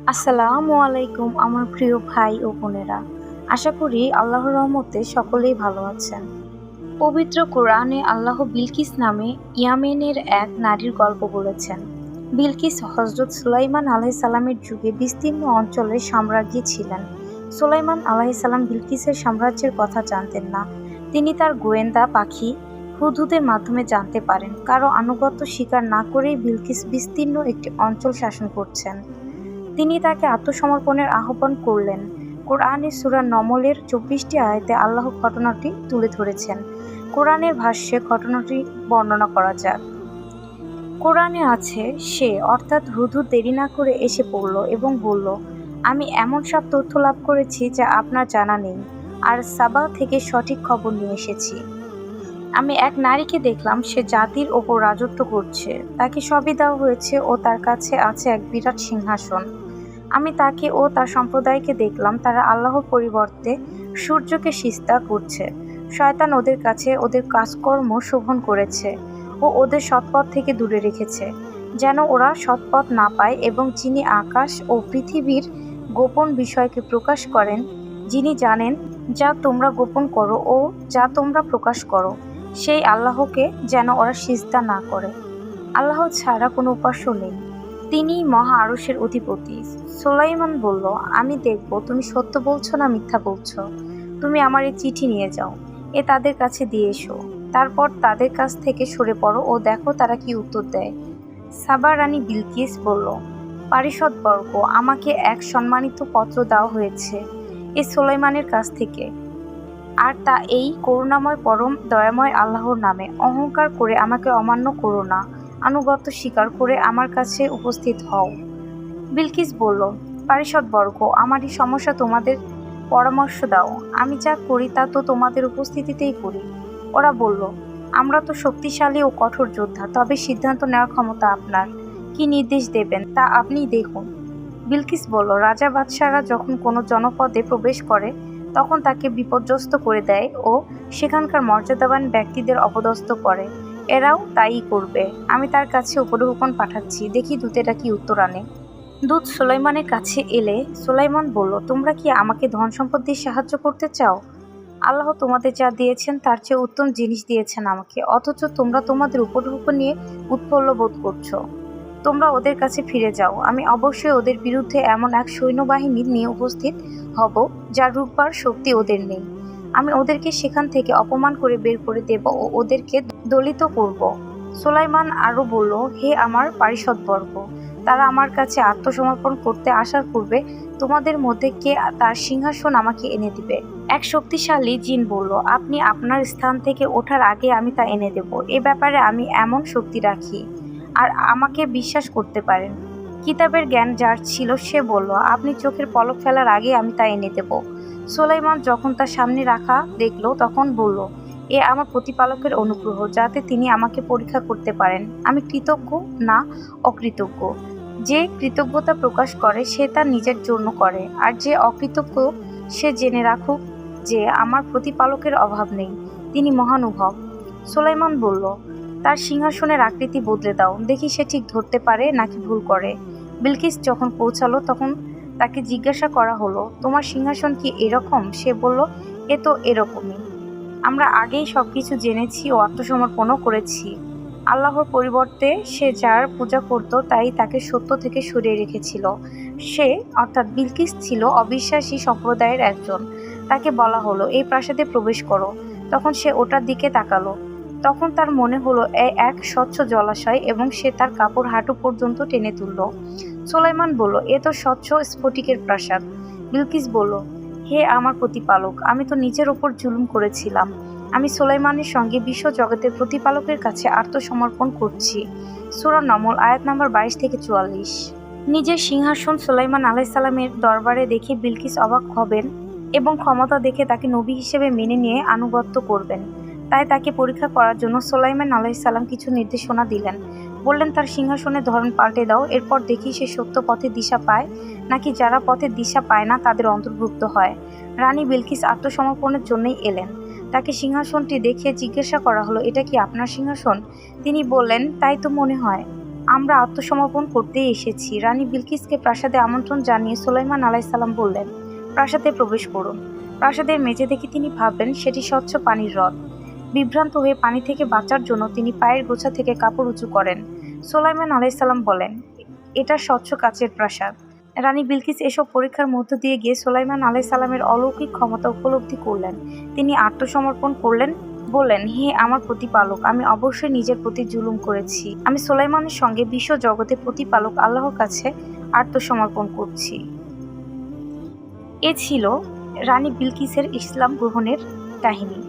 আসসালামু আলাইকুম আমার প্রিয় ভাই ও বোনেরা। আশা করি আল্লাহর রহমতে সকলেই ভালো আছেন। পবিত্র কোরআনে আল্লাহ বিলকিস নামে ইয়ামেনের এক নারীর গল্প বলেছেন। বিলকিস হযরত সুলাইমান আলাইহিসসালামের যুগে বিস্তীর্ণ অঞ্চলের সাম্রাজ্ঞী ছিলেন। সুলাইমান আলাইহিসসালাম বিলকিসের সাম্রাজ্যের কথা জানতেন না। তিনি তার গোয়েন্দা পাখি হুদহুদের মাধ্যমে জানতে পারেন কারো আনুগত্য স্বীকার না করেই বিলকিস বিস্তীর্ণ একটি অঞ্চল শাসন করছেন। তিনি তাকে আত্মসমর্পণের আহ্বান করলেন। কোরআনে সূরা নমলের ২৪টি আয়াতে আল্লাহ ঘটনাটি তুলে ধরেছেন। কোরআনের ভাষ্যে ঘটনাটি বর্ণনা করা যাক। কোরআনে আছে, সে অর্থাৎ হুদহুদ দেরি না করে এসে পড়ল এবং বলল, আমি এমন সব তথ্য লাভ করেছি যা আপনার জানা নেই, আর সাবা থেকে সঠিক খবর নিয়ে এসেছি। আমি এক নারীকে দেখলাম, সে জাতির ওপর রাজত্ব করছে, তাকে সবই দেওয়া হয়েছে ও তার কাছে আছে এক বিরাট সিংহাসন। আমি তাকে ও তার সম্প্রদায়কে দেখলাম, তারা আল্লাহর পরিবর্তে সূর্যকে সিজদা করছে। শয়তান ওদের কাছে ওদের কাজকর্ম শোভন করেছে ও ওদের সৎপথ থেকে দূরে রেখেছে, যেন ওরা সৎপথ না পায়। এবং যিনি আকাশ ও পৃথিবীর গোপন বিষয়কে প্রকাশ করেন, যিনি জানেন যা তোমরা গোপন করো ও যা তোমরা প্রকাশ করো, সেই আল্লাহকে যেন ওরা সিজদা না করে। আল্লাহ ছাড়া কোনো উপাস্য নেই, তিনিই মহা আরশের অধিপতি। সুলাইমান বলল, আমি দেখব তুমি সত্য বলছো না মিথ্যা বলছো। তুমি আমার এই চিঠি নিয়ে যাও, এ তাদের কাছে দিয়ে এসো। তারপর তাদের কাছ থেকে সরে পড়ো ও দেখো তারা কি উত্তর দেয়। সাবা রানী বিলকিস বলল, পারিষদবর্গ, আমাকে এক সম্মানিত পত্র দেওয়া হয়েছে এ সুলাইমানের কাছ থেকে, আর তা এই করুণাময় পরম দয়াময় আল্লাহর নামে। অহংকার করে আমাকে অমান্য করো না, আনুগত্য স্বীকার করে আমার কাছে উপস্থিত হও। বিলকিস বলল, পারিষদবর্গ, আমার এই সমস্যা তোমাদের পরামর্শ দাও। আমি যা করি তা তো তোমাদের উপস্থিতিতেই করি। ওরা বলল, আমরা তো শক্তিশালী ও কঠোর যোদ্ধা, তবে সিদ্ধান্ত নেওয়ার ক্ষমতা আপনার। কি নির্দেশ দেবেন তা আপনিই দেখুন। বিলকিস বলল, রাজা বাদশাহরা যখন কোনো জনপদে প্রবেশ করে তখন তাকে বিপর্যস্ত করে দেয় ও সেখানকার মর্যাদাবান ব্যক্তিদের অপদস্থ করে। এরাও তাই করবে। আমি তার কাছে উপঢৌকন পাঠাচ্ছি, দেখি দূতেরা কি উত্তর আনে। দূত সুলাইমানের কাছে এলে সুলাইমান বলল, তোমরা কি আমাকে ধন সম্পদ দিয়ে সাহায্য করতে চাও? আল্লাহ তোমাদের যা দিয়েছেন তার চেয়ে উত্তম জিনিস দিয়েছেন আমাকে, অথচ তোমরা তোমাদের উপঢৌকন নিয়ে উৎফুল্ল বোধ করছো। তোমরা ওদের কাছে ফিরে যাও। আমি অবশ্যই ওদের বিরুদ্ধে এমন এক সৈন্যবাহিনী নিয়ে উপস্থিত হব যার রূপবার শক্তি ওদের নেই। আমি ওদেরকে সেখান থেকে অপমান করে বের করে দেব ও ওদেরকে দলিত করব। সুলাইমান আরও বলল, হে আমার পারিষদবর্গ, তারা আমার কাছে আত্মসমর্পণ করতে আসার পূর্বে তোমাদের মধ্যে কে তার সিংহাসন আমাকে এনে দিবে? এক শক্তিশালী জিন বলল, আপনি আপনার স্থান থেকে ওঠার আগে আমি তা এনে দেব। এ ব্যাপারে আমি এমন শক্তি রাখি, আর আমাকে বিশ্বাস করতে পারেন। কিতাবের জ্ঞান যার ছিল সে বলল, আপনি চোখের পলক ফেলার আগে আমি তা এনে দেব। সুলাইমান যখন তার সামনে রাখা দেখল তখন বলল, এ আমার প্রতিপালকের অনুগ্রহ, যাতে তিনি আমাকে পরীক্ষা করতে পারেন আমি কৃতজ্ঞ না অকৃতজ্ঞ। যে কৃতজ্ঞতা প্রকাশ করে সে তা নিজের জন্য করে, আর যে অকৃতজ্ঞ সে জেনে রাখুক যে আমার প্রতিপালকের অভাব নেই, তিনি মহানুভব। সুলাইমান বলল, তার সিংহাসনের আকৃতি বদলে দাও, দেখি সে ঠিক ধরতে পারে নাকি ভুল করে। বিলকিস যখন পৌঁছালো তখন তাকে জিজ্ঞাসা করা হলো, তোমার সিংহাসন কি এরকম? সে বলল, এ তো এরকমই। আমরা আগেই সবকিছু জেনেছি ও আত্মসমর্পণও করেছি। আল্লাহর পরিবর্তে সে যার পূজা করত তাই তাকে সত্য থেকে সরিয়ে রেখেছিল। সে অর্থাৎ বিলকিস ছিল অবিশ্বাসী সম্প্রদায়ের একজন। তাকে বলা হলো, এই প্রাসাদে প্রবেশ করো। তখন সে ওটার দিকে তাকালো। তখন তার মনে হলো এক স্বচ্ছ জলাশয় এবং সে তার কাপড় হাঁটু পর্যন্ত টেনে তুলল। সুলাইমান বলল, এ তো স্বচ্ছ স্ফটিকের প্রাসাদ। বিলকিস বলল, হে আমার প্রতিপালক, আমি তো নিজের ওপর জুলুম করেছিলাম। আমি সুলাইমানের সঙ্গে বিশ্ব জগতের প্রতিপালকের কাছে আত্মসমর্পণ করছি। সূরা নমল আয়াত নাম্বার 22 থেকে 44। নিজের সিংহাসন সুলাইমান আলাইহিসসালামের দরবারে দেখে বিলকিস অবাক হবেন এবং ক্ষমতা দেখে তাকে নবী হিসেবে মেনে নিয়ে আনুগত্য করবেন। তাই তাকে পরীক্ষা করার জন্য সুলাইমান আলাইহিসসালাম কিছু নির্দেশনা দিলেন। বললেন, তার সিংহাসনের ধরন পাল্টে দাও, এরপর দেখি সে সত্য পথের দিশা পায় নাকি যারা পথের দিশা পায় না তাদের অন্তর্ভুক্ত হয়। রানী বিলকিস আত্মসমর্পণের জন্যই এলেন। তাকে সিংহাসনটি দেখে জিজ্ঞাসা করা হলো, এটা কি আপনার সিংহাসন? তিনি বললেন, তাই তো মনে হয়। আমরা আত্মসমর্পণ করতেই এসেছি। রানী বিলকিসকে প্রাসাদে আমন্ত্রণ জানিয়ে সুলাইমান আলাইসাল্লাম বললেন, প্রাসাদে প্রবেশ করুন। প্রাসাদের মেঝে দেখে তিনি ভাবলেন সেটি স্বচ্ছ পানির হ্রদ। বিভ্রান্ত হয়ে পানি থেকে বাঁচার জন্য তিনি পায়ের গোছা থেকে কাপড় উঁচু করেন। সুলাইমান আলাইসাল্লাম বলেন, এটা স্বচ্ছ কাচের প্রাসাদ। রানী বিলকিস এসব পরীক্ষার মধ্য দিয়ে গিয়ে সুলাইমান আলাইসাল্লামের অলৌকিক ক্ষমতা উপলব্ধি করলেন। তিনি আত্মসমর্পণ করলেন, বললেন, হে আমার প্রতিপালক, আমি অবশ্যই নিজের প্রতি জুলুম করেছি। আমি সুলাইমানের সঙ্গে বিশ্ব জগতের প্রতিপালক আল্লাহর কাছে আত্মসমর্পণ করছি। এ ছিল রানী বিলকিসের ইসলাম গ্রহণের কাহিনী।